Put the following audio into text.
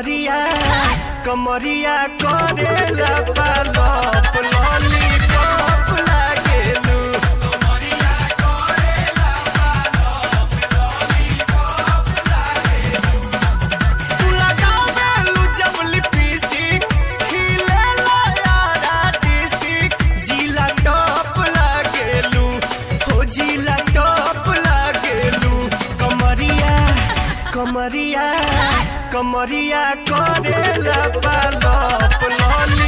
कमरिया कमरिया करेला पालप लॉलीपॉप लागेलू। कमरिया करेला पालप लॉलीपॉप लागेलू। तू लगावेलू जब लिपस्टिक खिलेला यार आर्टिस्टिक जिला टॉप लागेलू हो जिला टॉप लागेलू। कमरिया कमरिया कमरिया करेला पालप लॉली